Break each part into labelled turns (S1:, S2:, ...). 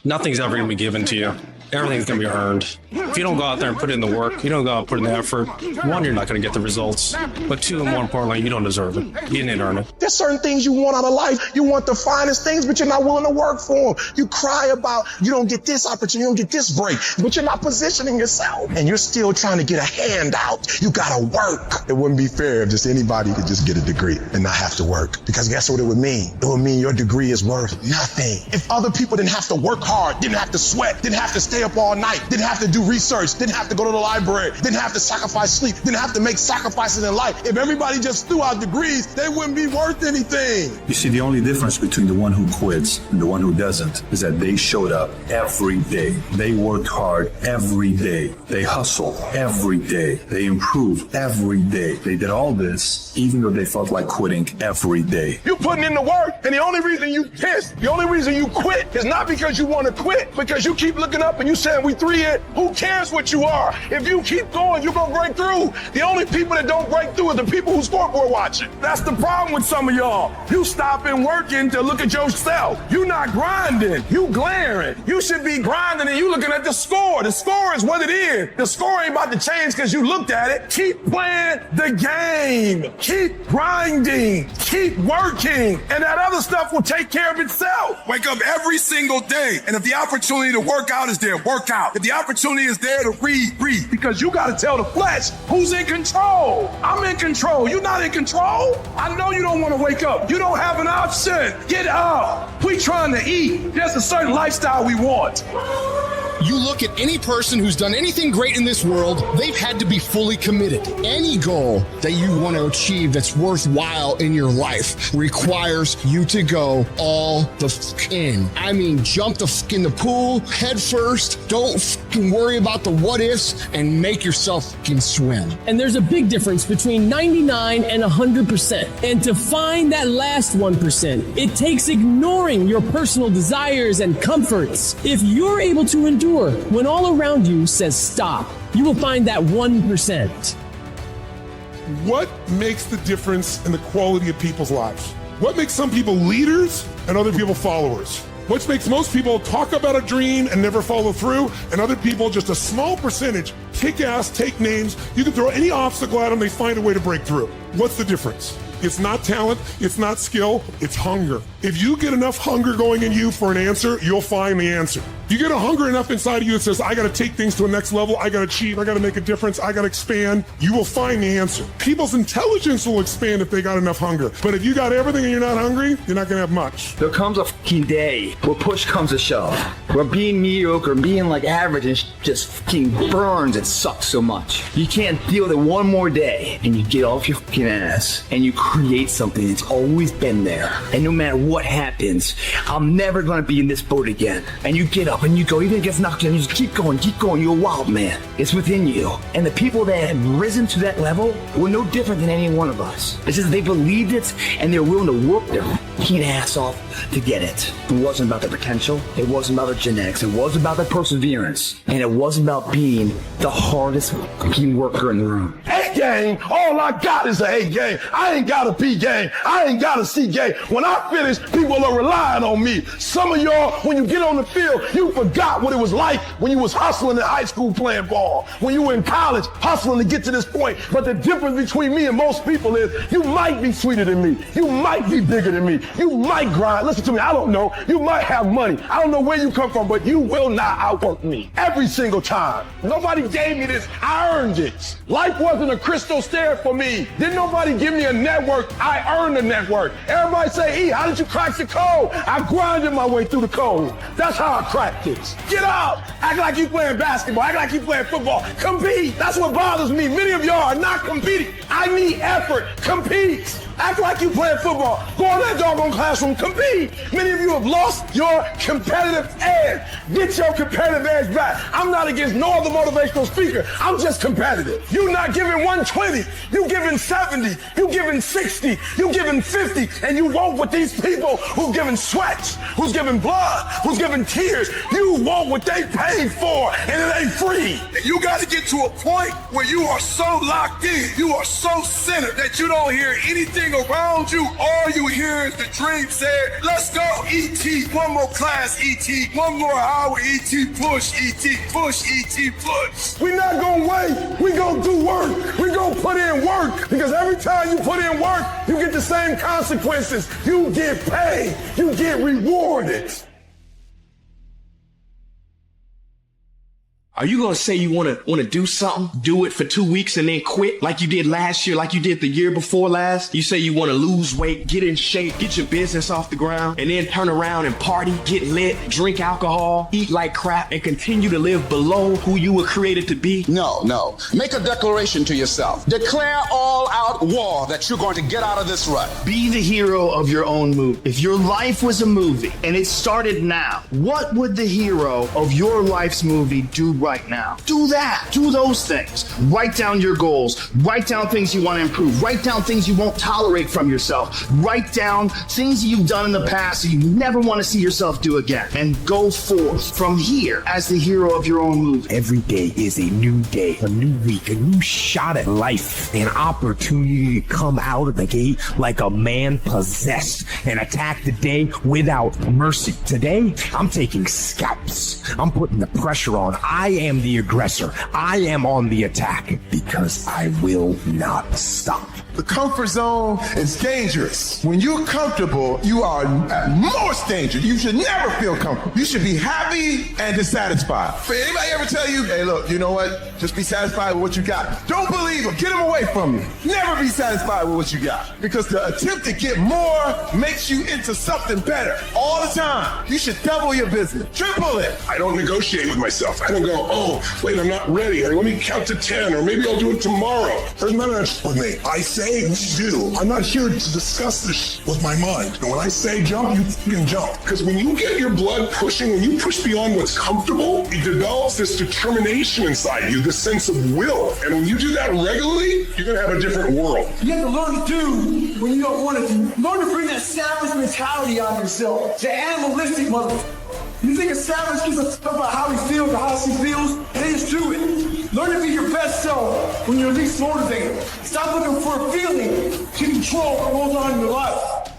S1: Nothing's ever going to be given to you. Everything's going to be earned. If you don't go out there and put in the work, you don't go out and put in the effort, one, you're not going to get the results. But two, and more importantly, you don't deserve it. You didn't earn it.
S2: There's certain things you want out of life. You want the finest things, but you're not willing to work for them. You cry about you don't get this opportunity, you don't get this break, but you're not positioning yourself. And you're still trying to get a handout. You got to work. It wouldn't be fair if just anybody could just get a degree and not have to work. Because guess what it would mean? It would mean your degree is worth nothing. If other people didn't have to work hard, didn't have to sweat, didn't have to stay up all night, didn't have to do research, didn't have to go to the library, didn't have to sacrifice sleep, didn't have to make sacrifices in life. If everybody just threw out degrees, they wouldn't be worth anything.
S3: You see, the only difference between the one who quits and the one who doesn't is that they showed up every day. They worked hard every day. They hustled every day. They improved every day. They did all this even though they felt like quitting every day.
S2: You're putting in the work, and the only reason you pissed, the only reason you quit is not because you want to quit, because you keep looking up and you saying, we 3 in. Who cares what you are? If you keep going, you're going to break through. The only people that don't break through are the people who scoreboard watching. That's the problem with some of y'all. You stopping working to look at yourself. You not grinding. You glaring. You should be grinding and you looking at the score. The score is what it is. The score ain't about to change because you looked at it. Keep playing the game. Keep grinding. Keep working. And that other stuff will take care of itself.
S4: Wake up every single day. And if the opportunity to work out is there, work out. If the opportunity is there to read.
S2: Because you got to tell the flesh who's in control. I'm in control. You're not in control. I know you don't want to wake up. You don't have an option. Get up. We trying to eat. There's a certain lifestyle we want.
S5: You look at any person who's done anything great in this world, they've had to be fully committed. Any goal that you want to achieve that's worthwhile in your life requires you to go all the in. I mean, jump in the pool head first. Don't worry about the what ifs and make yourself swim.
S6: And there's a big difference between 99 and 100%. And to find that last 1%, it takes ignoring your personal desires and comforts. If you're able to endure when all around you says stop, you will find that 1%.
S7: What makes the difference in the quality of people's lives? What makes some people leaders and other people followers? What makes most people talk about a dream and never follow through, and other people, just a small percentage, kick ass, take names. You can throw any obstacle at them, they find a way to break through. What's the difference? It's not talent, it's not skill, it's hunger. If you get enough hunger going in you for an answer, you'll find the answer. If you get a hunger enough inside of you that says, I gotta take things to a next level, I gotta achieve, I gotta make a difference, I gotta expand, you will find the answer. People's intelligence will expand if they got enough hunger. But if you got everything and you're not hungry, you're not gonna have much.
S8: There comes a fucking day where push comes to shove, where being mediocre, being like average, and just fucking burns, it sucks so much. You can't deal with it one more day, and you get off your fucking ass, and you create something that's always been there. And no matter what happens, I'm never gonna be in this boat again. And you get up and you go, even if it gets knocked down, you just keep going, you're a wild man. It's within you. And the people that have risen to that level were no different than any one of us. It's just they believed it and they're willing to work their fucking ass off to get it. It wasn't about their potential, it wasn't about their genetics, it wasn't about their perseverance, and it wasn't about being the hardest fucking worker in the room.
S2: A game, all I got is an A game. I ain't got a B game. I ain't got a C game. When I finish, people are relying on me. Some of y'all, when you get on the field, you forgot what it was like when you was hustling in high school playing ball, when you were in college hustling to get to this point. But the difference between me and most people is you might be sweeter than me. You might be bigger than me. You might grind. Listen to me, I don't know. You might have money. I don't know where you come from, but you will not outwork me every single time. Nobody gave me this. I earned it. Life wasn't a crystal stair for me. Didn't nobody give me a network. I earned the network. Everybody say, E, how did you crack the code? I grinded my way through the code. That's how I cracked it. Get out. Act like you playing basketball. Act like you playing football. Compete. That's what bothers me. Many of y'all are not competing. I need effort. Compete. Act like you playing football. Go in that doggone classroom. Compete. Many of you have lost your competitive edge. Get your competitive edge back. I'm not against no other motivational speaker. I'm just competitive. You're not giving 120. You giving 70. You giving 60. You giving 50. And you want what these people who've given sweat, who's giving blood, who's giving tears, you want what they paid for, and it ain't free.
S4: You got to get to a point where you are so locked in, you are so center that you don't hear anything around you. All you hear is the dream said, let's go, E.T. One more class, E.T. One more hour, E.T. Push, E.T. Push, E.T. Push.
S2: We're not gonna wait. We're gonna do work. We're gonna put in work. Because every time you put in work, you get the same consequences. You get paid. You get rewarded.
S9: Are you gonna say you wanna do something, do it for 2 weeks and then quit like you did last year, like you did the year before last? You say you wanna lose weight, get in shape, get your business off the ground, and then turn around and party, get lit, drink alcohol, eat like crap, and continue to live below who you were created to be?
S10: No. Make a declaration to yourself. Declare all out war that you're going to get out of this rut.
S8: Be the hero of your own movie. If your life was a movie and it started now, what would the hero of your life's movie do right now? Do that. Do those things. Write down your goals. Write down things you want to improve. Write down things you won't tolerate from yourself. Write down things you've done in the past that you never want to see yourself do again. And go forth from here as the hero of your own movie.
S11: Every day is a new day, a new week, a new shot at life, an opportunity to come out of the gate like a man possessed and attack the day without mercy. Today, I'm taking scalps. I'm putting the pressure on. I am the aggressor. I am on the attack because I will not stop.
S2: The comfort zone is dangerous. When you're comfortable, you are at most danger. You should never feel comfortable. You should be happy and dissatisfied. For anybody ever tell you, hey, look, you know what? Just be satisfied with what you got. Don't believe them. Get them away from you. Never be satisfied with what you got. Because the attempt to get more makes you into something better all the time. You should double your business. Triple it.
S7: I don't negotiate with myself. I don't go, oh, wait, I'm not ready. Hey, let me count to 10, or maybe I'll do it tomorrow. There's none of that with me. I say we do. I'm not here to discuss this with my mind. And when I say jump, you can jump. Because when you get your blood pushing, when you push beyond what's comfortable, it develops this determination inside you, this sense of will. And when you do that regularly, you're going to have a different world.
S12: You have to learn to do when you don't want to do. Learn to bring that savage mentality on yourself. The animalistic motherfucker. You think a savage gives a fuck about how he feels or how she feels? They just do it. Learn to be your best self when you're least motivated. Stop looking for a feeling to control what goes on in your life.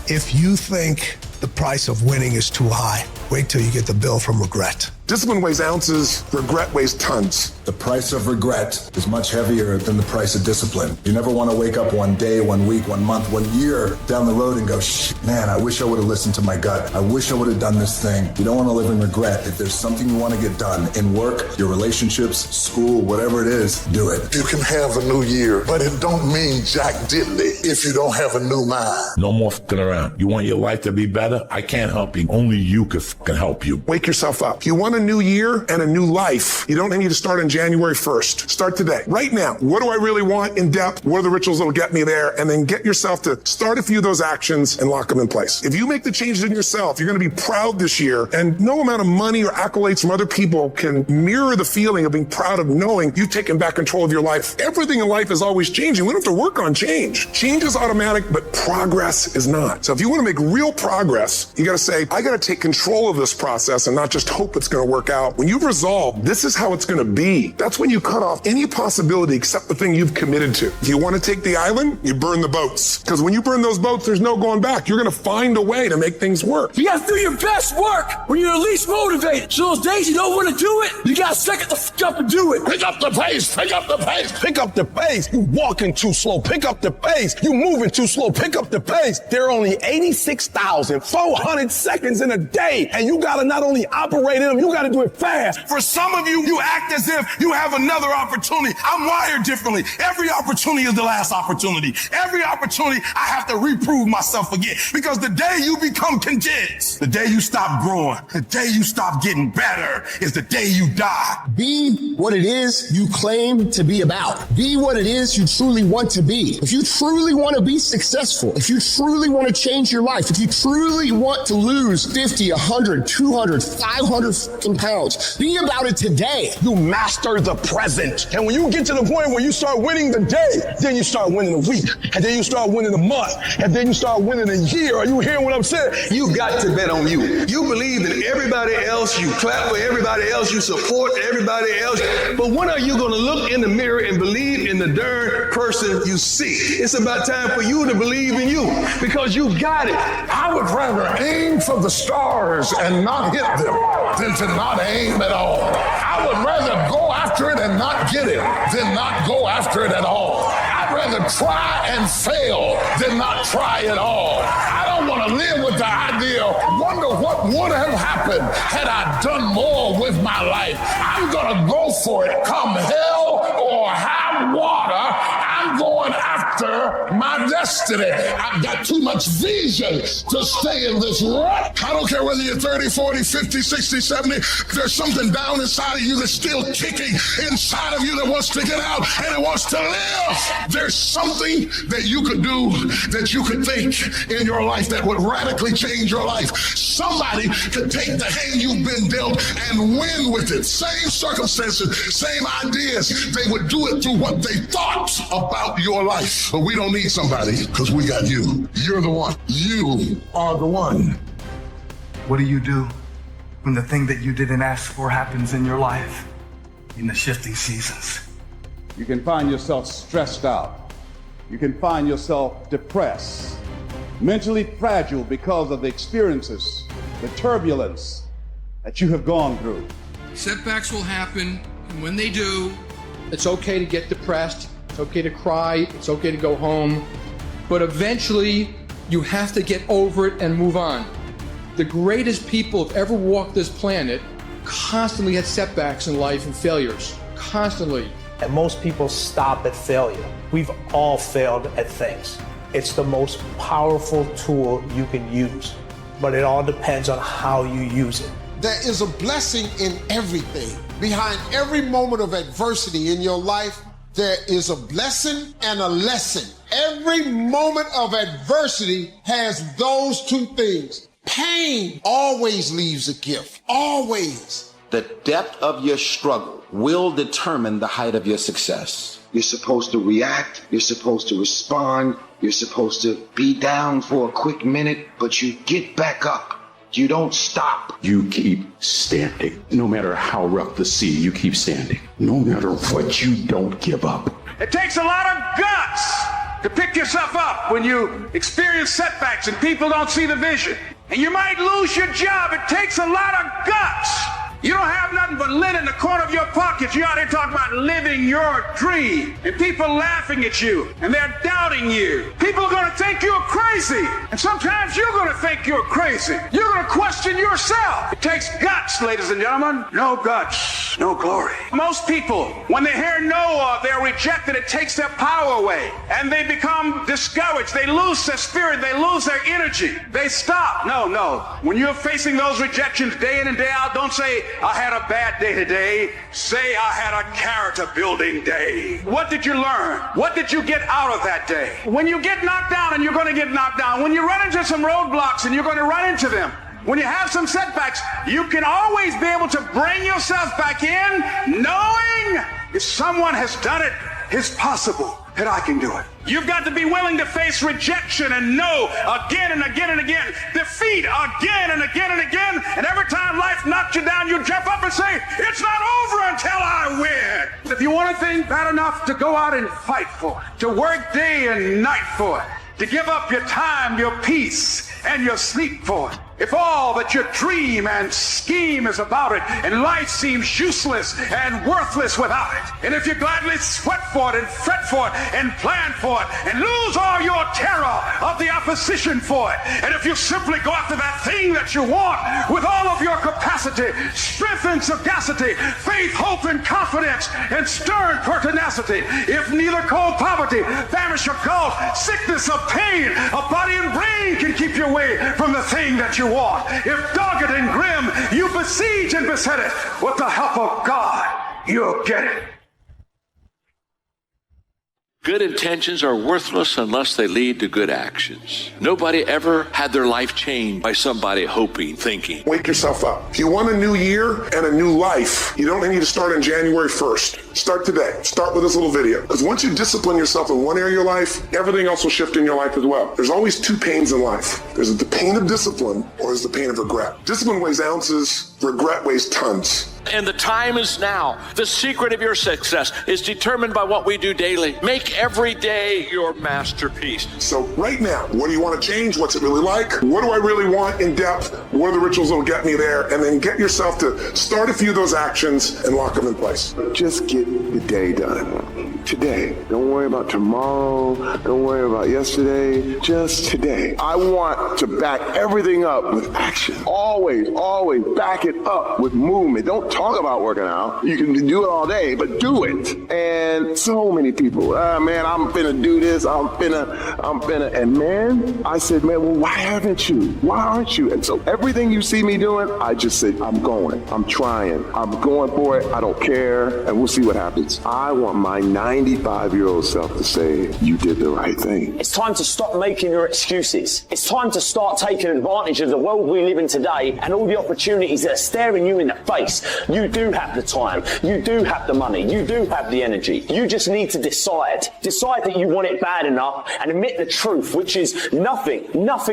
S13: If you think the price of winning is too high, wait till you get the bill from regret.
S7: Discipline weighs ounces, regret weighs tons.
S3: The price of regret is much heavier than the price of discipline. You never want to wake up one day, 1 week, 1 month, 1 year down the road and go, man, I wish I would have listened to my gut. I wish I would have done this thing. You don't want to live in regret. If there's something you want to get done in work, your relationships, school, whatever it is, do it.
S14: You can have a new year, but it don't mean jack diddly if you don't have a new mind.
S15: No more f***ing around. You want your life to be better? I can't help you. Only you can f***ing help you.
S7: Wake yourself up. You want a new year and a new life. You don't need to start on January 1st. Start today. Right now. What do I really want in depth? What are the rituals that will get me there? And then get yourself to start a few of those actions and lock them in place. If you make the changes in yourself, you're going to be proud this year. And no amount of money or accolades from other people can mirror the feeling of being proud of knowing you've taken back control of your life. Everything in life is always changing. We don't have to work on change. Change is automatic, but progress is not. So if you want to make real progress, you got to say, I got to take control of this process and not just hope it's going to work out. When you've resolved, this is how it's going to be. That's when you cut off any possibility except the thing you've committed to. If you want to take the island, you burn the boats. Because when you burn those boats, there's no going back. You're going to find a way to make things work.
S6: You got to do your best work when you're least motivated. So those days you don't want to do it, you got to suck it the f*** up and do it.
S2: Pick up the pace. Pick up the pace. Pick up the pace. You walking too slow. Pick up the pace. You moving too slow. Pick up the pace. There are only 86,400 seconds in a day. And you got to not only operate in them, you got to do it fast.
S4: For some of you, you act as if you have another opportunity. I'm wired differently. Every opportunity is the last opportunity. Every opportunity, I have to reprove myself again. Because the day you become content, the day you stop growing, the day you stop getting better is the day you die.
S5: Be what it is you claim to be about. Be what it is you truly want to be. If you truly want to be successful, if you truly want to change your life, if you truly want to lose 50, 100, 200, 500 pounds, be about it today.
S2: You master the present. And when you get to the point where you start winning the day, then you start winning a week. And then you start winning a month. And then you start winning a year. Are you hearing what I'm saying?
S16: You got to be that on you. You believe in everybody else, you clap for everybody else, you support everybody else. But when are you going to look in the mirror and believe in the darn person you see? It's about time for you to believe in you, because you got it.
S14: I would rather aim for the stars and not hit them than to not aim at all. I would rather go after it and not get it than not go after it at all. I'd rather try and fail than not try at all. I don't want to live with the idea, wonder what would have happened had I done more with my life. I'm going to go for it, come hell or high water. I'm going after my destiny. I've got too much vision to stay in this rut. I don't care whether you're 30, 40, 50, 60, 70. There's something down inside of you that's still kicking inside of you that wants to get out and it wants to live. There's something that you could do, that you could think in your life that would radically change your life. Somebody could take the hand you've been dealt and win with it. Same circumstances, same ideas. They would do it through what they thought about your life. But we don't need somebody, because we got you. You're the one. You are the one.
S12: What do you do when the thing that you didn't ask for happens in your life in the shifting seasons?
S10: You can find yourself stressed out. You can find yourself depressed, mentally fragile because of the experiences, the turbulence that you have gone through.
S17: Setbacks will happen, and when they do, it's okay to get depressed, it's okay to cry, it's okay to go home, but eventually you have to get over it and move on. The greatest people who've ever walked this planet constantly had setbacks in life and failures, constantly.
S18: And most people stop at failure. We've all failed at things. It's the most powerful tool you can use, but it all depends on how you use it.
S19: There is a blessing in everything. Behind every moment of adversity in your life, there is a blessing and a lesson. Every moment of adversity has those two things. Pain always leaves a gift, always.
S20: The depth of your struggle will determine the height of your success. You're supposed to react, you're supposed to respond, you're supposed to be down for a quick minute, but you get back up. You don't stop.
S21: You keep standing. No matter how rough the sea, you keep standing. No matter what, you don't give up.
S22: It takes a lot of guts to pick yourself up when you experience setbacks and people don't see the vision. And you might lose your job. It takes a lot of guts. You don't have nothing but lint in the corner of your pockets. You're out here talking about living your dream. And people laughing at you. And they're doubting you. People are going to think you're crazy. And sometimes you're going to think you're crazy. You're going to question yourself. It takes guts, ladies and gentlemen. No guts, no glory. Most people, when they hear no or they're rejected, it takes their power away. And they become discouraged. They lose their spirit. They lose their energy. They stop. No. When you're facing those rejections day in and day out, don't say, I had a bad day today. Say I had a character building day. What did you learn? What did you get out of that day? When you get knocked down, and you're going to get knocked down, when you run into some roadblocks and you're going to run into them, when you have some setbacks, you can always be able to bring yourself back in, knowing if someone has done it, it's possible that I can do it. You've got to be willing to face rejection and no again and again and again. Defeat again and again and again. And every time life knocks you down, you jump up and say, it's not over until I win. If you want a thing bad enough to go out and fight for it, to work day and night for it, to give up your time, your peace, and your sleep for it, if all that your dream and scheme is about it, and life seems useless and worthless without it, and if you gladly sweat for it and fret for it and plan for it and lose all your terror of the opposition for it, and if you simply go after that thing that you want with all of your capacity, strength and sagacity, faith, hope and confidence, and stern pertinacity, if neither cold poverty, famish or gulf, sickness or pain, a body and brain can keep you away from the thing that you want. If dogged and grim, you besiege and beset it, with the help of God, you'll get it.
S1: Good intentions are worthless unless they lead to good actions. Nobody ever had their life changed by somebody hoping, thinking.
S14: Wake yourself up. If you want a new year and a new life, you don't need to start on January 1st. Start today. Start with this little video. Because once you discipline yourself in one area of your life, everything else will shift in your life as well. There's always two pains in life. There's the pain of discipline or there's the pain of regret. Discipline weighs ounces, regret weighs tons.
S1: And the time is now. The secret of your success is determined by what we do daily. Make every day your masterpiece.
S14: So right now, what do you want to change? What's it really like? What do I really want in depth? What are the rituals that will get me there? And then get yourself to start a few of those actions and lock them in place.
S9: Just get the day done. Today. Don't worry about tomorrow. Don't worry about yesterday. Just today. I want to back everything up with action. Always back it up with movement. Don't talk about working out. You can do it all day, but do it. And so many people, man, I'm finna do this. I'm finna. And man, I said, man, well, why haven't you? Why aren't you? And so everything you see me doing, I just said, I'm going. I'm trying. I'm going for it. I don't care. And we'll see what happens. I want my 95-year-old self to say, you did the right thing.
S23: It's time to stop making your excuses. It's time to start taking advantage of the world we live in today and all the opportunities that are staring you in the face. You do have the time. You do have the money. You do have the energy. You just need to decide. Decide that you want it bad enough and admit the truth, which is nothing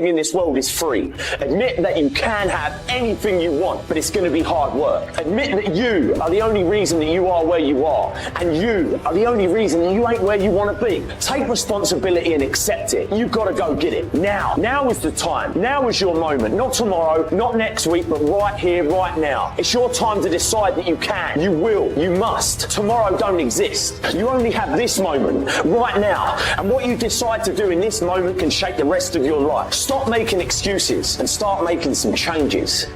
S23: in this world is free. Admit that you can have anything you want, but it's going to be hard work. Admit that you are the only reason that you are where you are, and you are the only reason that you ain't where you want to be. Take responsibility and accept it. You've got to go get it. Now. Now is the time. Now is your moment. Not tomorrow, not next week, but right here, right now. It's your time to decide that you can, you will, you must. Tomorrow don't exist. You only have this moment, right now. And what you decide to do in this moment can shape the rest of your life. Stop making excuses and start making some changes.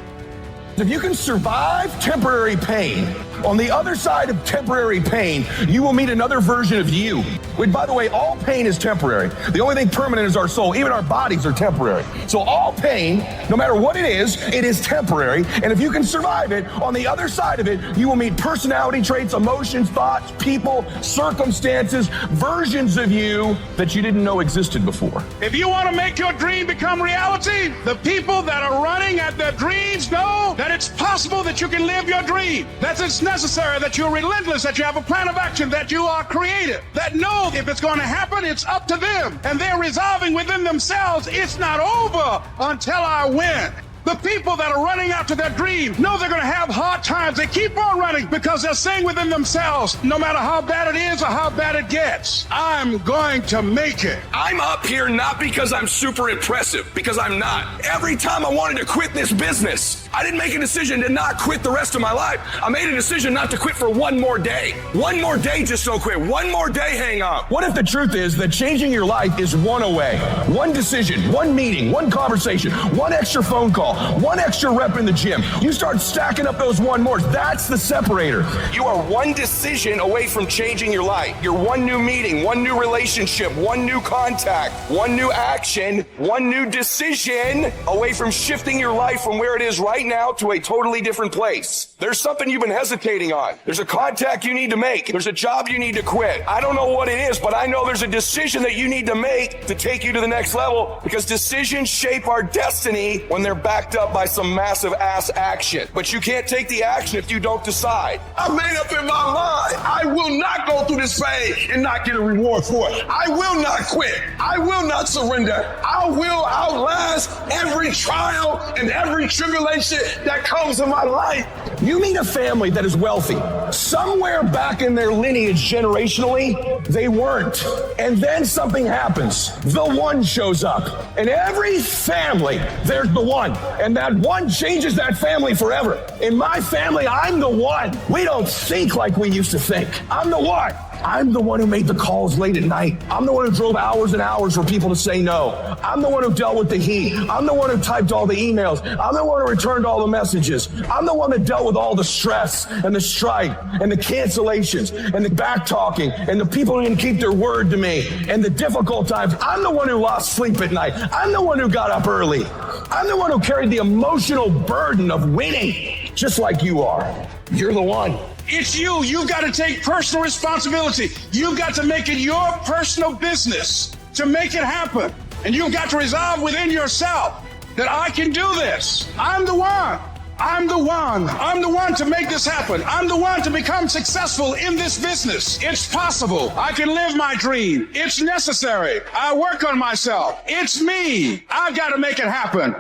S2: If you can survive temporary pain, on the other side of temporary pain, you will meet another version of you. Which, by the way, all pain is temporary. The only thing permanent is our soul. Even our bodies are temporary. So all pain, no matter what it is temporary. And if you can survive it, on the other side of it, you will meet personality traits, emotions, thoughts, people, circumstances, versions of you that you didn't know existed before.
S22: If you want to make your dream become reality, the people that are running at their dreams know that it's possible that you can live your dream. That it's necessary, that you're relentless, that you have a plan of action, that you are creative, that know if it's going to happen, it's up to them. And they're resolving within themselves, it's not over until I win. The people that are running after their dream know they're going to have hard times. They keep on running because they're saying within themselves, no matter how bad it is or how bad it gets, I'm going to make it.
S24: I'm up here not because I'm super impressive, because I'm not. Every time I wanted to quit this business, I didn't make a decision to not quit the rest of my life. I made a decision not to quit for one more day. One more day, just don't quit. One more day, hang up.
S2: What if the truth is that changing your life is one away? One decision, one meeting, one conversation, one extra phone call, one extra rep in the gym. You start stacking up those one mores. That's the separator.
S24: You are one decision away from changing your life. You're one new meeting, one new relationship, one new contact, one new action, one new decision away from shifting your life from where it is right now to a totally different place. There's something you've been hesitating on. There's a contact you need to make. There's a job you need to quit. I don't know what it is, but I know there's a decision that you need to make to take you to the next level, because decisions shape our destiny when they're backed up by some massive ass action. But you can't take the action if you don't decide.
S16: I made up in my mind. I will not go through this pain and not get a reward for it. I will not quit. I will not surrender. I will outlast every trial and every tribulation that comes in my life.
S2: You meet a family that is wealthy. Somewhere back in their lineage generationally, they weren't. And then something happens. The one shows up. In every family, there's the one. And that one changes that family forever. In my family, I'm the one. We don't think like we used to think. I'm the one. I'm the one who made the calls late at night. I'm the one who drove hours and hours for people to say no. I'm the one who dealt with the heat. I'm the one who typed all the emails. I'm the one who returned all the messages. I'm the one that dealt with all the stress and the strife and the cancellations and the back talking and the people who didn't keep their word to me and the difficult times. I'm the one who lost sleep at night. I'm the one who got up early. I'm the one who carried the emotional burden of winning, just like you are. You're the one.
S22: It's you. You've got to take personal responsibility. You've got to make it your personal business to make it happen. And you've got to resolve within yourself that I can do this. I'm the one. I'm the one. I'm the one to make this happen. I'm the one to become successful in this business. It's possible. I can live my dream. It's necessary. I work on myself. It's me. I've got to make it happen.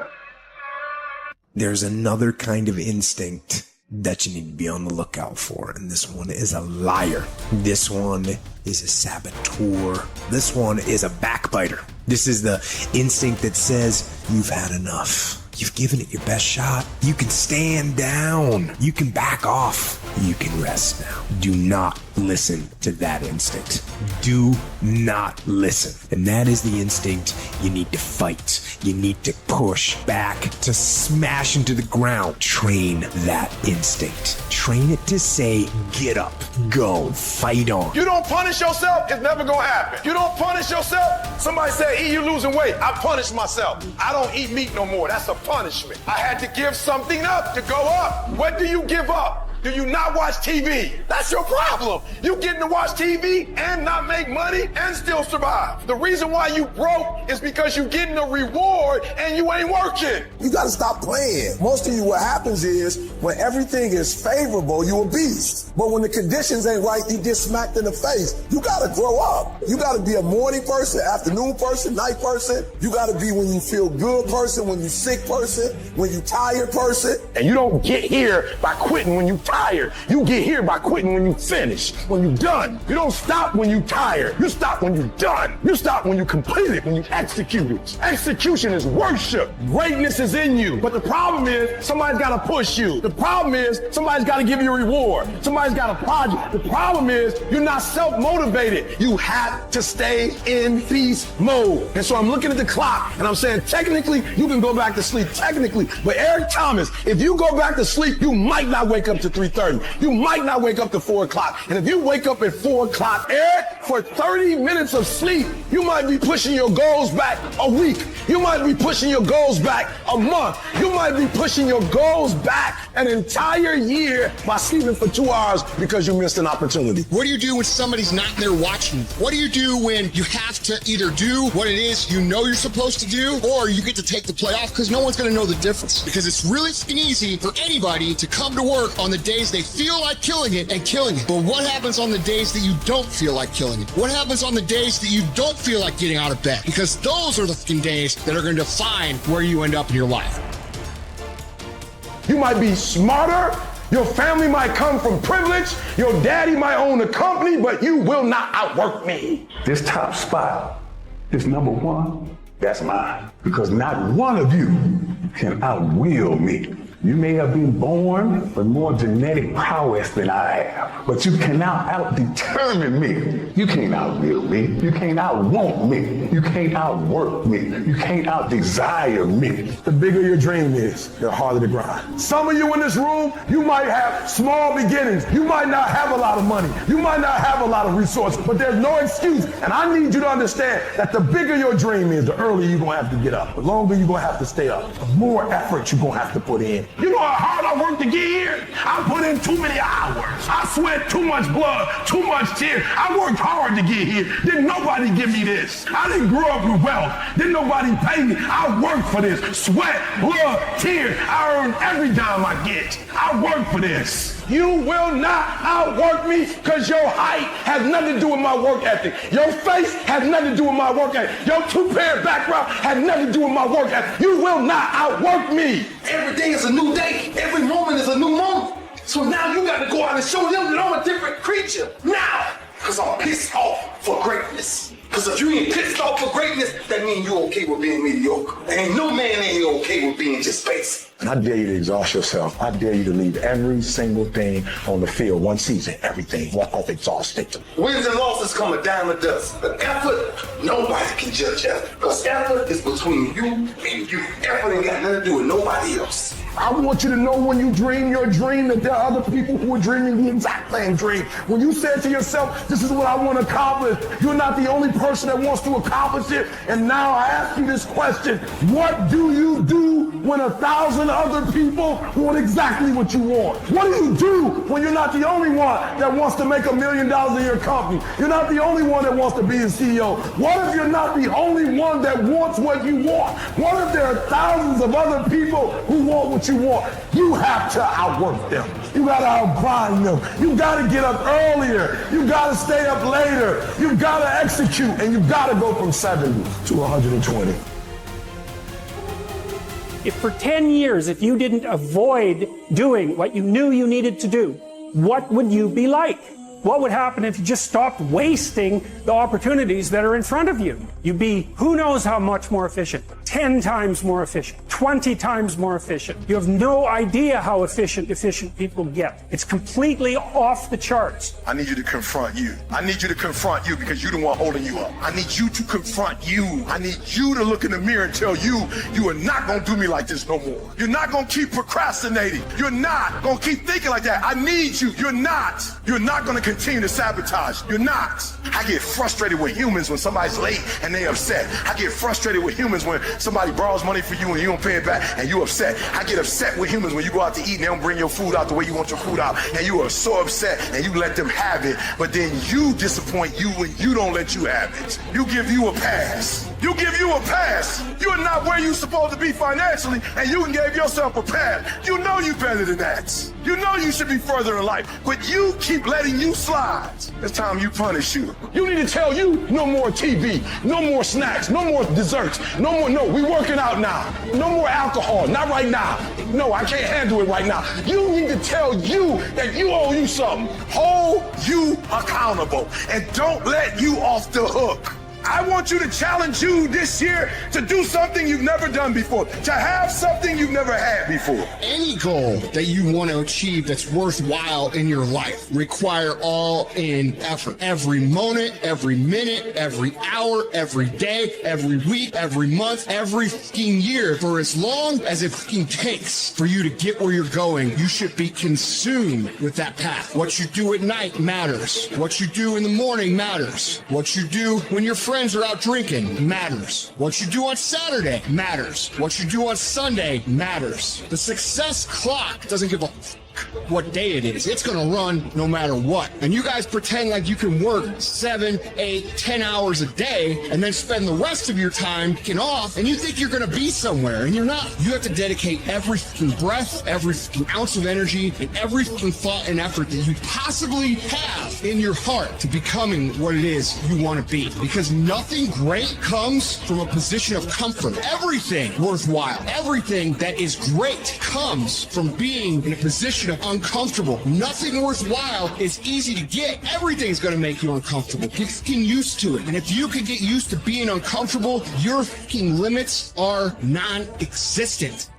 S3: There's another kind of instinct that you need to be on the lookout for, and this one is a liar. This one is a saboteur. This one is a backbiter. This is the instinct that says you've had enough. You've given it your best shot. You can stand down. You can back off. You can rest now. Do not listen to that instinct. Do not listen. And that is the instinct you need to fight. You need to push back, to smash into the ground. Train that instinct. Train it to say, get up, go, fight on.
S2: You don't punish yourself, it's never gonna happen. You don't punish yourself, somebody said, E, you losing weight. I punish myself. I don't eat meat no more. That's a punishment. I had to give something up to go up. What do you give up? Do you not watch TV? That's your problem. You getting to watch TV and not make money and still survive. The reason why you broke is because you getting a reward and you ain't working.
S8: You gotta stop playing. Most of you, what happens is when everything is favorable, you a beast. But when the conditions ain't right, you get smacked in the face. You gotta grow up. You gotta be a morning person, afternoon person, night person. You gotta be when you feel good person, when you sick person, when you tired person.
S2: And you don't get here by quitting when you tired. You get here by quitting when you finish, when you done. You don't stop when you tired. You stop when you done. You stop when you complete it, when you execute it. Execution is worship. Greatness is in you. But the problem is somebody's got to push you. The problem is somebody's got to give you a reward. Somebody's got a project. The problem is you're not self-motivated. You have to stay in beast mode. And so I'm looking at the clock and I'm saying, technically, you can go back to sleep. Technically. But Eric Thomas, if you go back to sleep, you might not wake up to 3:30. You might not wake up to 4 o'clock. And if you wake up at 4 o'clock, Eric, for 30 minutes of sleep, you might be pushing your goals back a week. You might be pushing your goals back a month. You might be pushing your goals back an entire year by sleeping for 2 hours because you missed an opportunity.
S5: What do you do when somebody's not there watching? What do you do when you have to either do what it is you know you're supposed to do, or you get to take the play off because no one's going to know the difference? Because it's really easy for anybody to come to work on the days they feel like killing it and killing it. But what happens on the days that you don't feel like killing it? What happens on the days that you don't feel like getting out of bed? Because those are the fucking days that are going to define where you end up in your life.
S2: You might be smarter. Your family might come from privilege. Your daddy might own a company, but you will not outwork me.
S21: This top spot, this number one, that's mine. Because not one of you can outwill me. You may have been born with more genetic prowess than I have, but you cannot out-determine me. You can't outwill me. You can't outwant me. You can't outwork me. You can't out-desire me.
S2: The bigger your dream is, the harder the grind. Some of you in this room, you might have small beginnings. You might not have a lot of money. You might not have a lot of resources, but there's no excuse. And I need you to understand that the bigger your dream is, the earlier you're going to have to get up. The longer you're going to have to stay up. The more effort you're going to have to put in. You know how hard I worked to get here? I put in too many hours. I sweat too much blood, too much tears. I worked hard to get here. Didn't nobody give me this. I didn't grow up with wealth. Didn't nobody pay me. I worked for this. Sweat, blood, tears. I earn every dime I get. I work for this. You will not outwork me because your height has nothing to do with my work ethic. Your face has nothing to do with my work ethic. Your two-parent background has nothing to do with my work ethic. You will not outwork me.
S12: Every day is a new day. Every moment is a new moment. So now you got to go out and show them that I'm a different creature. Now, because I'm pissed off for greatness. Because if you ain't pissed off for greatness, that means you okay with being mediocre. Ain't no man ain't okay with being just basic.
S2: And I dare you to exhaust yourself. I dare you to leave every single thing on the field, one season, everything. Walk off exhausted.
S12: Wins and losses come a dime a dozen. But effort, nobody can judge effort. Because effort is between you and you. Effort ain't got nothing to do with nobody else.
S2: I want you to know when you dream your dream that there are other people who are dreaming the exact same dream. When you said to yourself, this is what I want to accomplish, you're not the only person that wants to accomplish it. And now I ask you this question, what do you do when 1,000 other people want exactly what you want? What do you do when you're not the only one that wants to make $1 million in your company? You're not the only one that wants to be a CEO. What if you're not the only one that wants what you want? What if there are thousands of other people who want what you want? You have to outwork them. You got to outgrind them. You got to get up earlier. You got to stay up later. You got to execute, and you got to go from 70 to 120.
S7: If for 10 years, if you didn't avoid doing what you knew you needed to do, what would you be like? What would happen if you just stopped wasting the opportunities that are in front of you? You'd be who knows how much more efficient, 10 times more efficient, 20 times more efficient. You have no idea how efficient people get. It's completely off the charts.
S4: I need you to confront you. I need you to confront you because you're the one holding you up. I need you to confront you. I need you to look in the mirror and tell you, you are not going to do me like this no more. You're not going to keep procrastinating. You're not going to keep thinking like that. I need you. You're not. You're not going to continue to sabotage. You're not. I get frustrated with humans when somebody's late and they upset. I get frustrated with humans when somebody borrows money for you and you don't pay it back and you upset. I get upset with humans when you go out to eat and they don't bring your food out the way you want your food out and you are so upset and you let them have it, but then you disappoint you when you don't let you have it. You give you a pass. You give you a pass. You're not where you're supposed to be financially and you can give yourself a pass. You know you better than that. You know you should be further in life, but you keep letting you slide. It's time you punish you.
S2: You need to tell you no more TV, no more snacks, no more desserts, no, we working out now. No more alcohol, not right now. No, I can't handle it right now. You need to tell you that you owe you something.
S4: Hold you accountable and don't let you off the hook. I want you to challenge you this year to do something you've never done before, to have something you've never had before.
S5: Any goal that you want to achieve that's worthwhile in your life require all-in effort. Every moment, every minute, every hour, every day, every week, every month, every fucking year, for as long as it fucking takes for you to get where you're going, you should be consumed with that path. What you do at night matters. What you do in the morning matters. What you do when your friends are out drinking matters. What you do on Saturday matters. What you do on Sunday matters. The success clock doesn't give a what day it is. It's going to run no matter what. And you guys pretend like you can work 7, 8, 10 hours a day and then spend the rest of your time getting off and you think you're going to be somewhere and you're not. You have to dedicate every fucking breath, every fucking ounce of energy and every fucking thought and effort that you possibly have in your heart to becoming what it is you want to be. Because nothing great comes from a position of comfort. Everything worthwhile, everything that is great comes from being in a position of uncomfortable. Nothing worthwhile is easy to get. Everything's going to make you uncomfortable. Get fucking used to it. And if you can get used to being uncomfortable, your fucking limits are non-existent.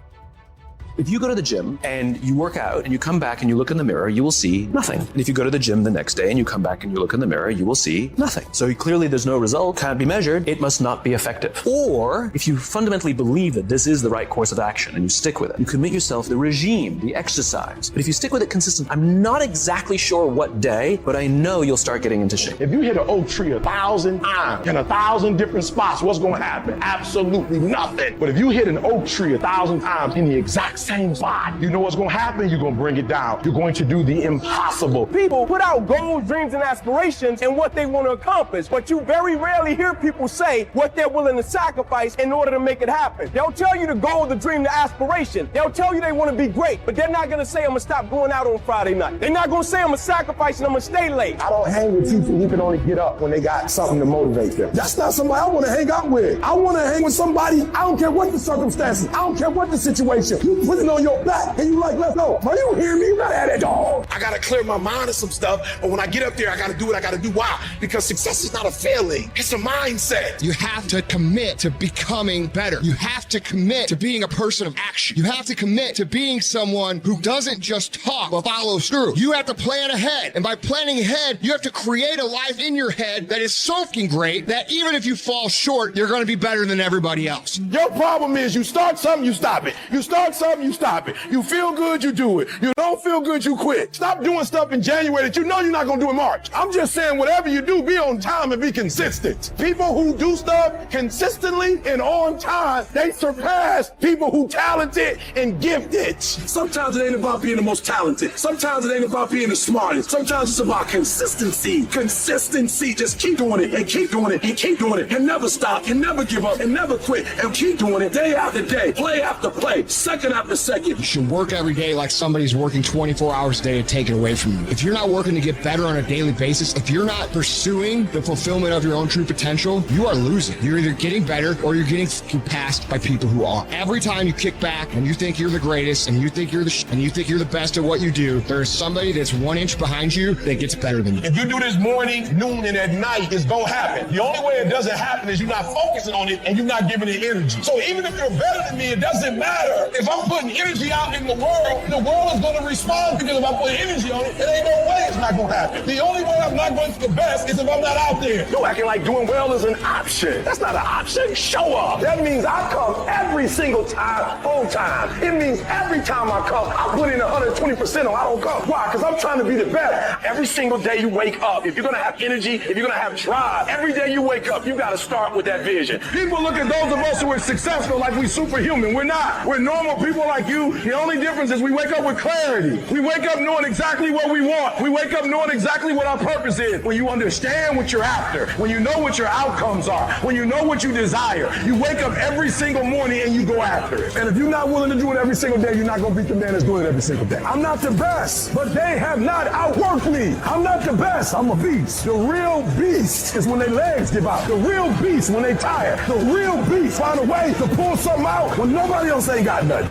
S11: If you go to the gym and you work out and you come back and you look in the mirror, you will see nothing. And if you go to the gym the next day and you come back and you look in the mirror, you will see nothing. So clearly there's no result, can't be measured, it must not be effective. Or if you fundamentally believe that this is the right course of action and you stick with it, you commit yourself to the regime, the exercise. But if you stick with it consistently, I'm not exactly sure what day, but I know you'll start getting into shape.
S2: If you hit an oak tree 1,000 times in 1,000 different spots, what's going to happen? Absolutely nothing. But if you hit an oak tree 1,000 times in the exact same spot, you know what's going to happen? You're going to bring it down. You're going to do the impossible.
S13: People put out goals, dreams, and aspirations and what they want to accomplish, but you very rarely hear people say what they're willing to sacrifice in order to make it happen. They'll tell you the goal, the dream, the aspiration. They'll tell you they want to be great, but they're not going to say, I'm going to stop going out on Friday night. They're not going to say, I'm going to sacrifice and I'm going to stay late.
S2: I don't hang with people who can only get up when they got something to motivate them. That's not somebody I want to hang out with. I want to hang with somebody, I don't care what the circumstances, I don't care what the situation. You put it on your back and you like, let's go. Are you hearing me? You gotta have that dog.
S4: I gotta clear my mind of some stuff, but when I get up there, I gotta do what I gotta do. Why? Because success is not a feeling, it's a mindset.
S5: You have to commit to becoming better. You have to commit to being a person of action. You have to commit to being someone who doesn't just talk but follows through. You have to plan ahead, and by planning ahead, you have to create a life in your head that is so fucking great that even if you fall short, you're gonna be better than everybody else.
S2: Your problem is you start something, you stop it. You start something, up, you stop it. You feel good, you do it. You don't feel good, you quit. Stop doing stuff in January that you know you're not going to do in March. I'm just saying whatever you do, be on time and be consistent. People who do stuff consistently and on time, they surpass people who talented and gifted.
S12: Sometimes it ain't about being the most talented. Sometimes it ain't about being the smartest. Sometimes it's about consistency. Consistency. Just keep doing it and keep doing it and keep doing it and never stop and never give up and never quit and keep doing it day after day, play after play, second after second.
S5: You should work every day like somebody's working 24 hours a day to take it away from you. If you're not working to get better on a daily basis, if you're not pursuing the fulfillment of your own true potential, you are losing. You're either getting better or you're getting passed by people who are. Every time you kick back and you think you're the greatest and you think you're the best at what you do, there's somebody that's 1 inch behind you that gets better than you.
S2: If you do this morning, noon, and at night, it's gonna happen. The only way it doesn't happen is you're not focusing on it and you're not giving it energy. So even if you're better than me, it doesn't matter. If I'm putting energy out in the world is gonna respond, because if I put energy on it, it ain't no way it's not gonna happen. The only way I'm not going to the best is if I'm not out there.
S13: You're acting like doing well is an option. That's not an option. Show up. That means I come every single time on time. It means every time I come, I put in 120% or I don't come. Why? Because I'm trying to be the best. Every single day you wake up, if you're going to have energy, if you're going to have drive, every day you wake up, you got to start with that vision.
S2: People look at those of us who are successful like we superhuman. We're not. We're normal people like you. The only difference is we wake up with clarity. We wake up knowing exactly what we want. We wake up knowing exactly what our purpose is. When you understand what you're after, when you know what your outcomes are, when you know what you desire, you wake up every single morning and you go after it. And if you're not willing to do it every single day, you're not going to beat the man that's doing it every single day. I'm not the best, but they have not outworked me. I'm not the best. I'm a beast. The real beast is when their legs give out. The real beast when they tired. The real beast find a way to pull something out when nobody else ain't got nothing.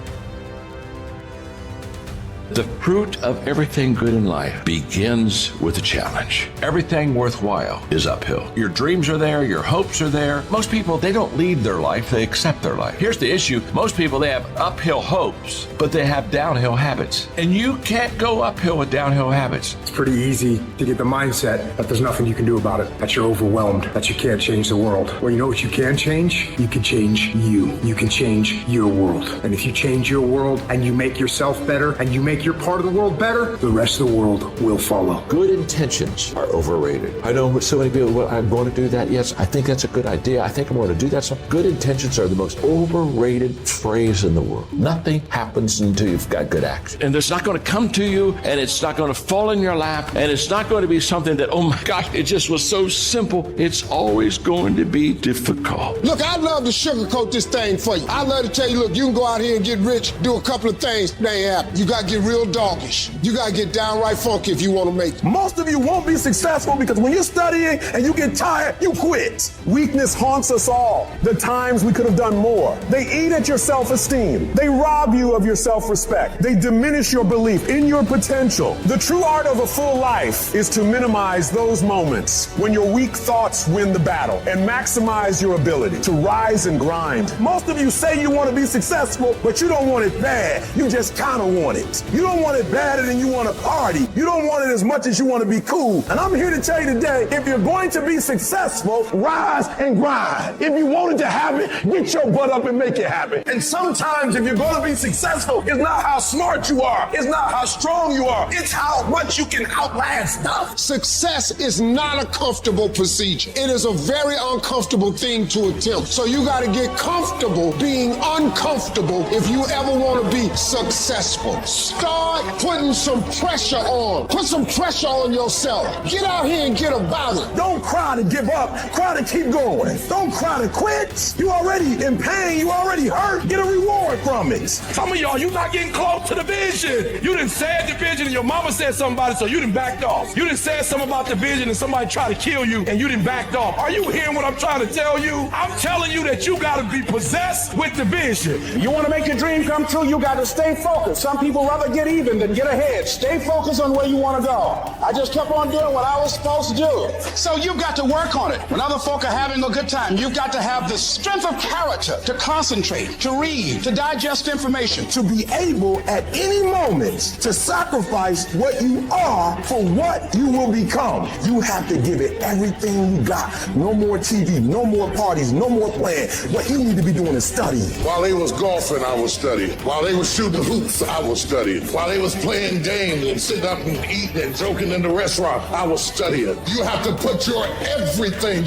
S1: The fruit of everything good in life begins with a challenge. Everything worthwhile is uphill. Your dreams are there, your hopes are there. Most people, they don't lead their life, they accept their life. Here's the issue. Most people, they have uphill hopes, but they have downhill habits. And you can't go uphill with downhill habits.
S6: It's pretty easy to get the mindset that there's nothing you can do about it, that you're overwhelmed, that you can't change the world. Well, you know what you can change? You can change you. You can change your world. And if you change your world and you make yourself better and you make your part of the world better, the rest of the world will follow.
S1: Good intentions are overrated. I know so many people, well, I'm going to do that. Yes, I think that's a good idea. I think I'm going to do that. So good intentions are the most overrated phrase in the world. Nothing happens until you've got good action. And it's not going to come to you, and it's not going to fall in your lap, and it's not going to be something that, oh my gosh, it just was so simple. It's always going to be difficult.
S19: Look, I'd love to sugarcoat this thing for you. I'd love to tell you, look, you can go out here and get rich, do a couple of things, they ain't happen. You got to get real doggish. You got to get downright funky if you want to make it.
S2: Most of you won't be successful because when you're studying and you get tired, you quit. Weakness haunts us all. The times we could have done more. They eat at your self-esteem. They rob you of your self-respect. They diminish your belief in your potential. The true art of a full life is to minimize those moments when your weak thoughts win the battle and maximize your ability to rise and grind. Most of you say you want to be successful, but you don't want it bad. You just kind of want it. You don't want it badder than you want to party. You don't want it as much as you want to be cool. And I'm here to tell you today, if you're going to be successful, rise and grind. If you want it to happen, get your butt up and make it happen. And sometimes if you're going to be successful, it's not how smart you are. It's not how strong you are. It's how much you can outlast stuff.
S19: Success is not a comfortable procedure. It is a very uncomfortable thing to attempt. So you got to get comfortable being uncomfortable if you ever want to be successful. Start putting some pressure on. Put some pressure on yourself. Get out here and get about it.
S2: Don't cry to give up. Cry to keep going. Don't cry to quit. You already in pain. You already hurt. Get a reward from it. Some of y'all, you not getting close to the vision. You done said the vision and your mama said something about it, so you done backed off. You done said something about the vision and somebody tried to kill you and you done backed off. Are you hearing what I'm trying to tell you? I'm telling you that you got to be possessed with the vision.
S12: You want to make your dream come true, you got to stay focused. Some people rather get even than get ahead. Stay focused on where you want to go. I just kept on doing what I was supposed to do. So you've got to work on it. When other folk are having a good time, you've got to have the strength of character to concentrate, to read, to digest information,
S2: to be able at any
S8: any moment to sacrifice what you are for what you will become. You have to give it everything you got. No more TV, no more parties, no more playing. What you need to be doing is studying.
S14: While they was golfing, I was studying. While they was shooting hoops, I was studying. While they was playing games and sitting up and eating and joking in the restaurant, I was studying. You have to put your everything,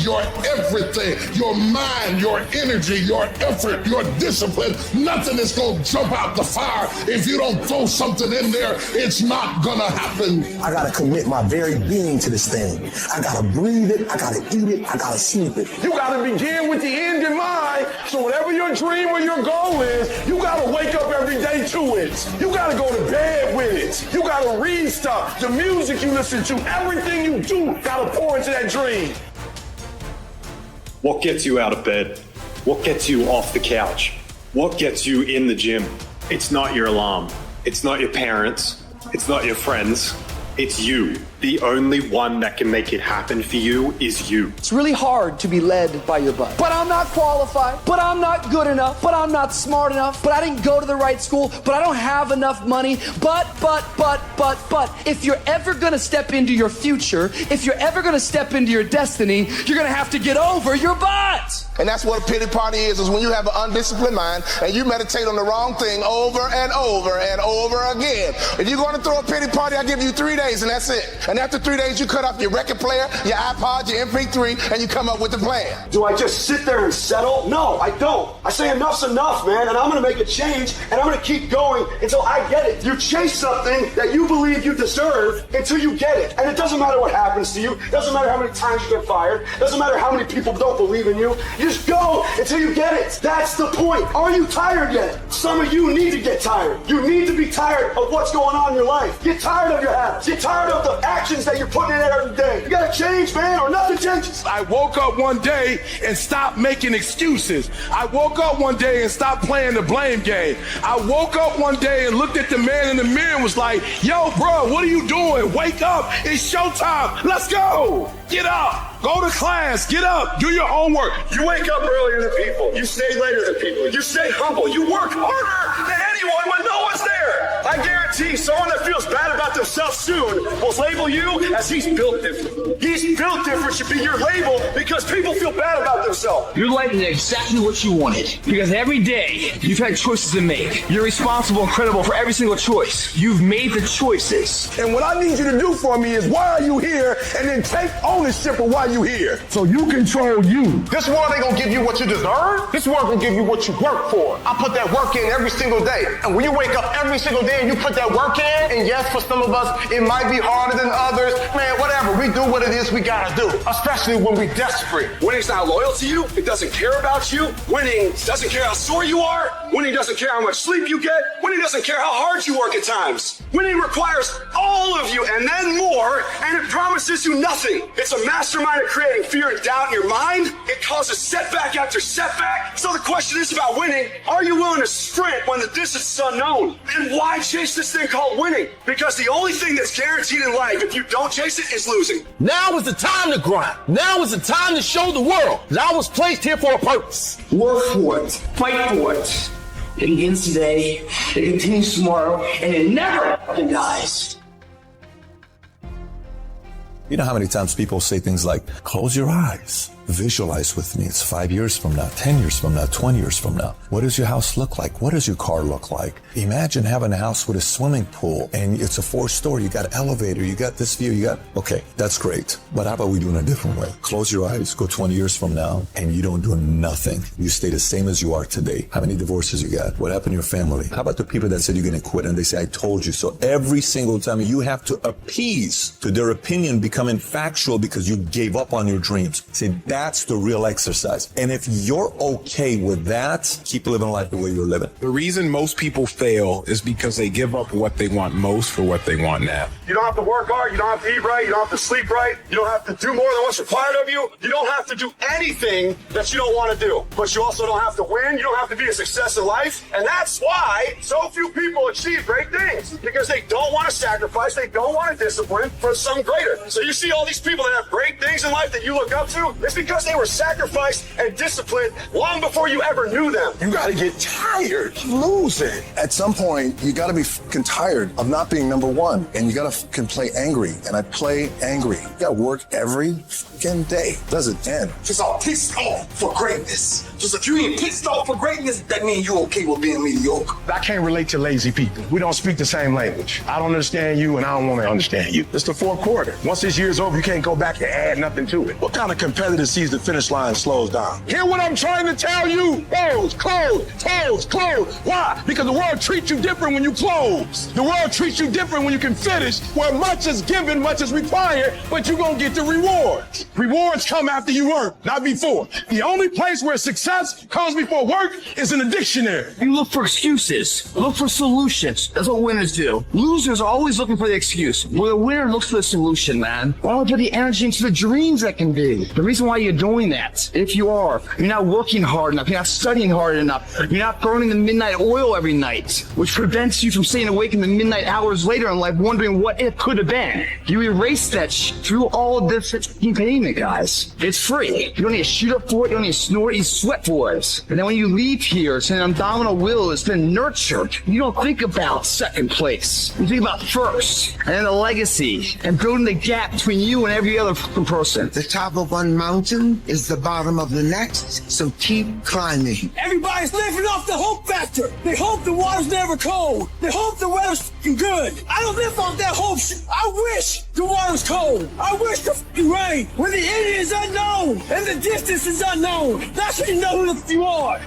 S14: your mind, your energy, your effort, your discipline. Nothing is going to jump out the fire. If you don't throw something in there, it's not going to happen.
S8: I got to commit my very being to this thing. I got to breathe it. I got to eat it. I got to sleep it.
S2: You got to begin with the end in mind. So whatever your dream or your goal is, you got to wake up every day to it. You got to go to bed with it. You got to read stuff. The music you listen to, everything you do, got to pour into that dream.
S10: What gets you out of bed? What gets you off the couch? What gets you in the gym? It's not your alarm. It's not your parents. It's not your friends. It's you. The only one that can make it happen for you is you.
S15: It's really hard to be led by your butt. But I'm not qualified. But I'm not good enough. But I'm not smart enough. But I didn't go to the right school. But I don't have enough money. But. If you're ever going to step into your future, if you're ever going to step into your destiny, you're going to have to get over your butt.
S17: And that's what a pity party is when you have an undisciplined mind and you meditate on the wrong thing over and over and over again. If you're going to throw a pity party, I give you 3 days and that's it. And after 3 days, you cut off your record player, your iPod, your MP3, and you come up with a plan.
S23: Do I just sit there and settle? No, I don't. I say enough's enough, man, and I'm going to make a change, and I'm going to keep going until I get it. You chase something that you believe you deserve until you get it. And it doesn't matter what happens to you. It doesn't matter how many times you get fired. It doesn't matter how many people don't believe in you. You just go until you get it. That's the point. Are you tired yet? Some of you need to get tired. You need to be tired of what's going on in your life. Get tired of your habits. Get tired of the actions that you're putting in every day. You gotta change, man, or nothing changes.
S2: I woke up one day and stopped making excuses. I woke up one day and stopped playing the blame game. I woke up one day and looked at the man in the mirror and was like, yo, bro, what are you doing? Wake up. It's showtime. Let's go. Get up. Go to class. Get up. Do your homework.
S23: You wake up earlier than people. You stay later than people. You stay humble. You work harder than anyone when no one's there. I guarantee someone that feels bad about themselves soon will label you as he's built different. He's built different should be your label because people feel bad about themselves.
S18: Your life is exactly what you wanted because every day you've had choices to make. You're responsible and credible for every single choice. You've made the choices.
S2: And what I need you to do for me is why are you here and then take ownership of why you here. So you control you.
S17: This world ain't gonna give you what you deserve. This world gonna give you what you work for. I put that work in every single day. And when you wake up every single day and you put that work in, and yes, for some of us, it might be harder than others. Man, whatever. We do what it is we gotta do, especially when we're desperate.
S23: Winning's not loyal to you. It doesn't care about you. Winning doesn't care how sore you are. Winning doesn't care how much sleep you get. Winning doesn't care how hard you work at times. Winning requires all of you and then more, and it promises you nothing. It's a mastermind at creating fear and doubt in your mind. It causes setback after setback. So the question is about winning. Are you willing to sprint when the distance is unknown? And why chase this thing called winning? Because the only thing that's guaranteed in life, if you don't chase it, is losing.
S25: Now is the time to grind. Now is the time to show the world that I was placed here for a purpose.
S15: Work for it. Fight for it. It begins today, it continues tomorrow, and it never fucking dies.
S26: You know how many times people say things like, close your eyes, visualize with me. It's 5 years from now, 10 years from now, 20 years from now. What does your house look like? What does your car look like? Imagine having a house with a swimming pool and it's a 4-story. You got an elevator. You got this view. Okay, that's great. But how about we do it a different way? Close your eyes, go 20 years from now and you don't do nothing. You stay the same as you are today. How many divorces you got? What happened to your family? How about the people that said you're going to quit and they say, I told you so? Every single time you have to appease to their opinion becoming factual because you gave up on your dreams. See, that's the real exercise. And if you're okay with that, keep living life the way you're living.
S27: The reason most people fail is because they give up what they want most for what they want now.
S23: You don't have to work hard. You don't have to eat right. You don't have to sleep right. You don't have to do more than what's required of you. You don't have to do anything that you don't want to do. But you also don't have to win. You don't have to be a success in life. And that's why so few people achieve great things. Because they don't want to sacrifice. They don't want to discipline for some greater. So you see all these people that have great things in life that you look up to. It's
S3: because they were sacrificed and disciplined long before you ever knew them.
S2: You gotta get tired of losing.
S26: At some point, you gotta be fucking tired of not being number one, and you gotta fucking play angry, and I play angry. You gotta work every fucking day. It doesn't end.
S12: Just all pissed off for greatness. Just if you ain't pissed off for greatness, that means you okay with being mediocre.
S2: I can't relate to lazy people. We don't speak the same language. I don't understand you, and I don't want to understand you. It's the fourth quarter. Once this year's over, you can't go back and add nothing to it. What kind of competitor sees the finish line and slows down? Hear what I'm trying to tell you? Close, close, close, close. Why? Because the world treats you different when you close. The world treats you different when you can finish, where much is given, much is required, but you're going to get the rewards. Rewards come after you work, not before. The only place where success comes before work is in the dictionary.
S18: You look for excuses. Look for solutions. That's what winners do. Losers are always looking for the excuse. Well, the winner looks for the solution, man. Why don't you put the energy into the dreams that can be? The reason why you're doing that, if you are, you're not working hard enough, you're not studying hard enough, you're not burning the midnight oil every night, which prevents you from staying awake in the midnight hours later in life wondering what it could have been. You erase that through all of this payment, guys. It's free. You don't need to shoot up for it, you don't need to snort, you sweat for it. And then when you leave here, it's an abdominal will, it's been nurtured. You don't think about second place. You think about first, and then the legacy, and building the gap between you and every other person.
S12: The top of one mountain is the bottom of the next, so keep climbing.
S9: Everybody's living off the hope factor. They hope the water's never cold. They hope the weather's f***ing good. I don't live off that hope shit. I wish the water's cold. I wish the f***ing rain. When the end is unknown and the distance is unknown, that's when you know who the f*** you are.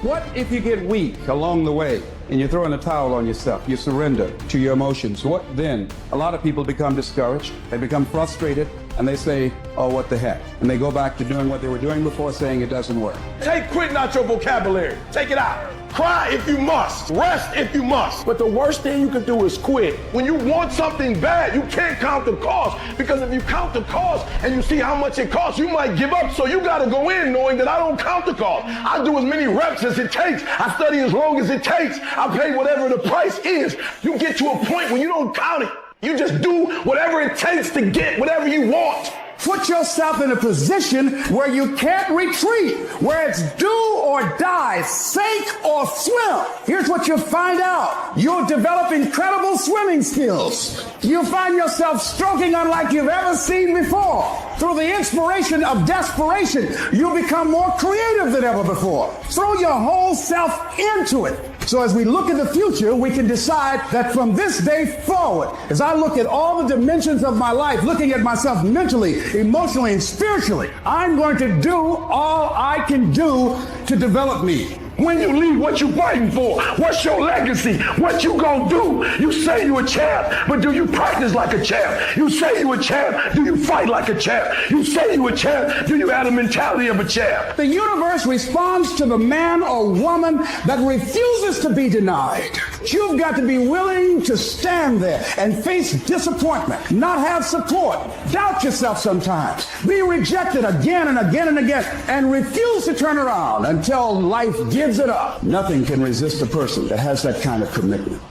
S16: What if you get weak along the way and you throw in a towel on yourself? You surrender to your emotions. What then? A lot of people become discouraged. They become frustrated. And they say, oh, what the heck? And they go back to doing what they were doing before, saying it doesn't work.
S2: Take quitting out your vocabulary. Take it out. Cry if you must. Rest if you must. But the worst thing you can do is quit. When you want something bad, you can't count the cost. Because if you count the cost and you see how much it costs, you might give up. So you got to go in knowing that I don't count the cost. I do as many reps as it takes. I study as long as it takes. I pay whatever the price is. You get to a point where you don't count it. You just do whatever it takes to get whatever you want.
S20: Put yourself in a position where you can't retreat, where it's do or die, sink or swim. Here's what you'll find out. You'll develop incredible swimming skills. You'll find yourself stroking unlike you've ever seen before. Through the inspiration of desperation, you'll become more creative than ever before. Throw your whole self into it. So as we look at the future, we can decide that from this day forward, as I look at all the dimensions of my life, looking at myself mentally, emotionally, and spiritually, I'm going to do all I can do to develop me.
S2: When you leave, what you fighting for? What's your legacy? What you gonna do? You say you a champ, but do you practice like a champ? You say you a champ, do you fight like a champ? You say you a champ, do you have the mentality of a champ?
S20: The universe responds to the man or woman that refuses to be denied. You've got to be willing to stand there and face disappointment, not have support, doubt yourself sometimes, be rejected again and again and again, and refuse to turn around until life gives it up. Nothing can resist a person that has that kind of commitment.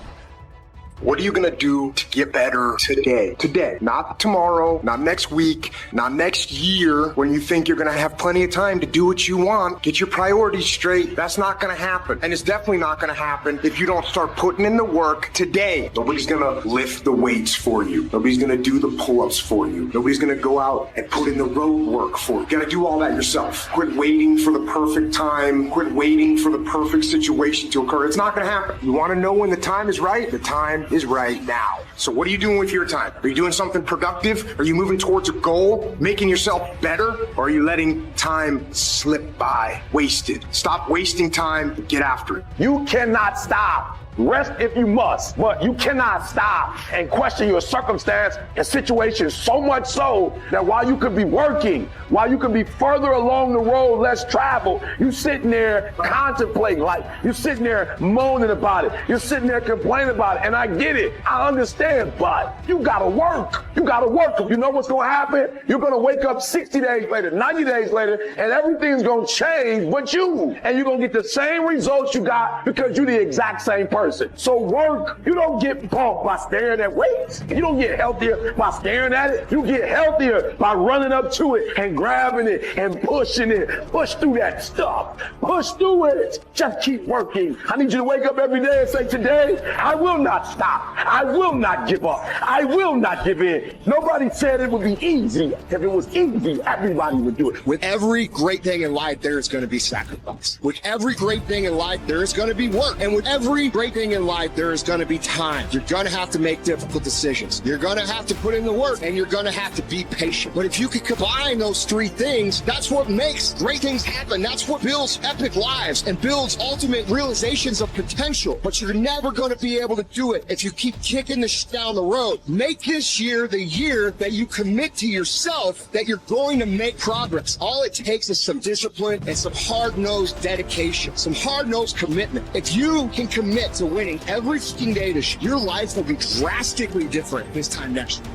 S6: What are you going to do to get better today? Today, not tomorrow, not next week, not next year, when you think you're going to have plenty of time to do what you want. Get your priorities straight. That's not going to happen. And it's definitely not going to happen if you don't start putting in the work today. Nobody's going to lift the weights for you. Nobody's going to do the pull-ups for you. Nobody's going to go out and put in the road work for you. You got to do all that yourself. Quit waiting for the perfect time. Quit waiting for the perfect situation to occur. It's not going to happen. You want to know when the time is right? The time is right now. So what are you doing with your time? Are you doing something productive? Are you moving towards a goal, making yourself better? Or are you letting time slip by, wasted? Stop wasting time, get after it.
S2: You cannot stop. Rest if you must, but you cannot stop and question your circumstance and situation, so much so that while you could be working, while you could be further along the road less traveled, you sitting there contemplating life. You're sitting there moaning about it. You're sitting there complaining about it. And I get it. I understand, but you gotta work. You gotta work. You know what's gonna happen? You're gonna wake up 60 days later, 90 days later, and everything's gonna change but you. And you're gonna get the same results you got because you're the exact same person.
S13: person. So work, you don't get bumped by staring at weights. You don't get healthier by staring at it. You get healthier by running up to it and grabbing it and pushing it. Push through that stuff. Push through it. Just keep working. I need you to wake up every day and say, today, I will not stop. I will not give up. I will not give in. Nobody said it would be easy. If it was easy, everybody would do it.
S4: With every great thing in life, there is going to be sacrifice. With every great thing in life, there is going to be work. And with every great thing in life, there is going to be time. You're going to have to make difficult decisions. You're going to have to put in the work, and you're going to have to be patient. But if you can combine those three things, that's what makes great things happen. That's what builds epic lives and builds ultimate realizations of potential. But you're never going to be able to do it if you keep kicking this down the road. Make this year the year that you commit to yourself that you're going to make progress. All it takes is some discipline and some hard-nosed dedication, some hard-nosed commitment. If you can commit to winning every freaking day this year, your life will be drastically different this time next year.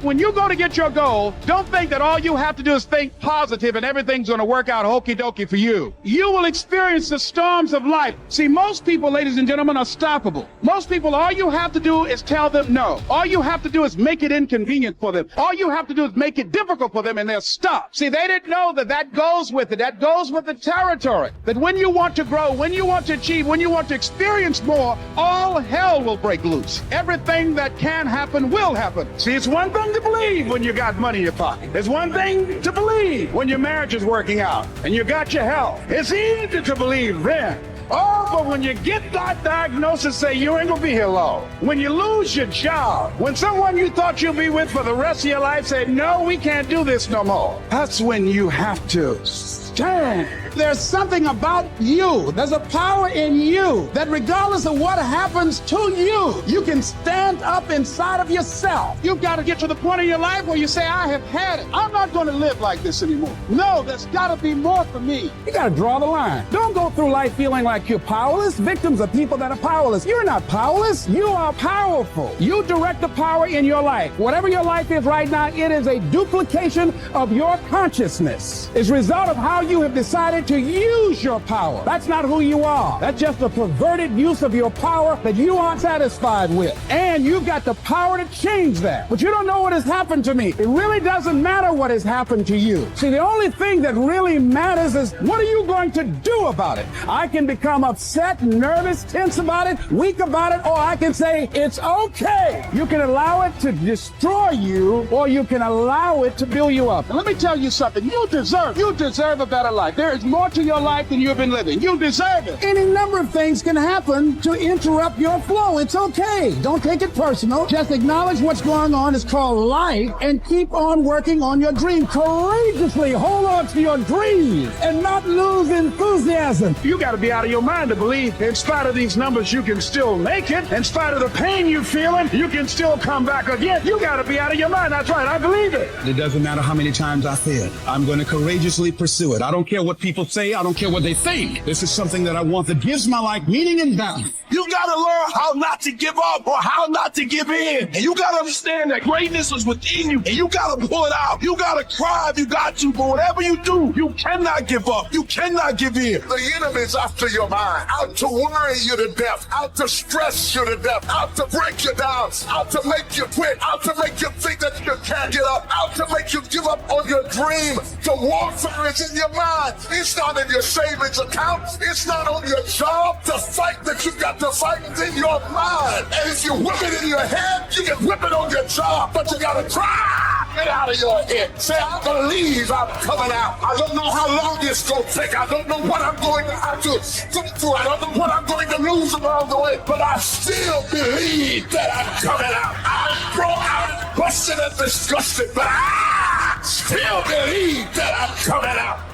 S16: When you go to get your goal, don't think that all you have to do is think positive and everything's going to work out okie dokie for you. You will experience the storms of life. See, most people, ladies and gentlemen, are stoppable. Most people, all you have to do is tell them no. All you have to do is make it inconvenient for them. All you have to do is make it difficult for them, and they'll stop. See, they didn't know that that goes with it. That goes with the territory. That when you want to grow, when you want to achieve, when you want to experience more, all hell will break loose. Everything that can happen will happen. See, it's one thing to believe when you got money in your pocket. There's one thing to believe when your marriage is working out and you got your health. It's easy to believe then. Oh, but when you get that diagnosis, say you ain't gonna be here long. When you lose your job, when someone you thought you'll be with for the rest of your life say, no, we can't do this no more. That's when you have to stand. There's something about you. There's a power in you that regardless of what happens to you, you can stand up inside of yourself. You've got to get to the point in your life where you say, I have had it. I'm not going to live like this anymore. No, there's got to be more for me. You got to draw the line. Don't go through life feeling like you're powerless. Victims are people that are powerless. You're not powerless. You are powerful. You direct the power in your life. Whatever your life is right now, it is a duplication of your consciousness. It's a result of how you have decided to use your power. That's not who you are. That's just a perverted use of your power that you aren't satisfied with. And you've got the power to change that. But you don't know what has happened to me. It really doesn't matter what has happened to you. See, the only thing that really matters is what are you going to do about it? I can become upset, nervous, tense about it, weak about it, or I can say it's okay. You can allow it to destroy you, or you can allow it to build you up. And let me tell you something. You deserve a better life. There is more to your life than you've been living. You deserve it. Any number of things can happen to interrupt your flow. It's okay. Don't take it personal. Just acknowledge what's going on. It's called life, and keep on working on your dream. Courageously hold on to your dreams and not lose enthusiasm. You got to be out of your mind to believe in spite of these numbers you can still make it. In spite of the pain you're feeling, you can still come back again. You got to be out of your mind. That's right. I believe it.
S5: It doesn't matter how many times I fail. I'm going to courageously pursue it. I don't care what people say. I don't care what they think. This is something that I want that gives my life meaning and value.
S3: You gotta learn how not to give up or how not to give in. And you gotta understand that greatness is within you. And you gotta pull it out. You gotta cry if you got to, but whatever you do, you cannot give up. You cannot give in.
S14: The enemy's after your mind, out to worry you to death, out to stress you to death, out to break you down, out to make you quit, out to make you think that you can't get up, out to make you give up on your dream. The warfare is in your mind. It's not in your savings account. It's not on your job. The fight that you got to fight is in your mind. And if you whip it in your head, you can whip it on your job, but you gotta try. Get out of your head. Say, I believe I'm coming out. I don't know how long it's gonna take. I don't know what I'm going to have to go through. I don't know what I'm going to lose along the way, but I still believe that I'm coming out. I'm broke out, busted and disgusted, but I still believe that I'm coming out.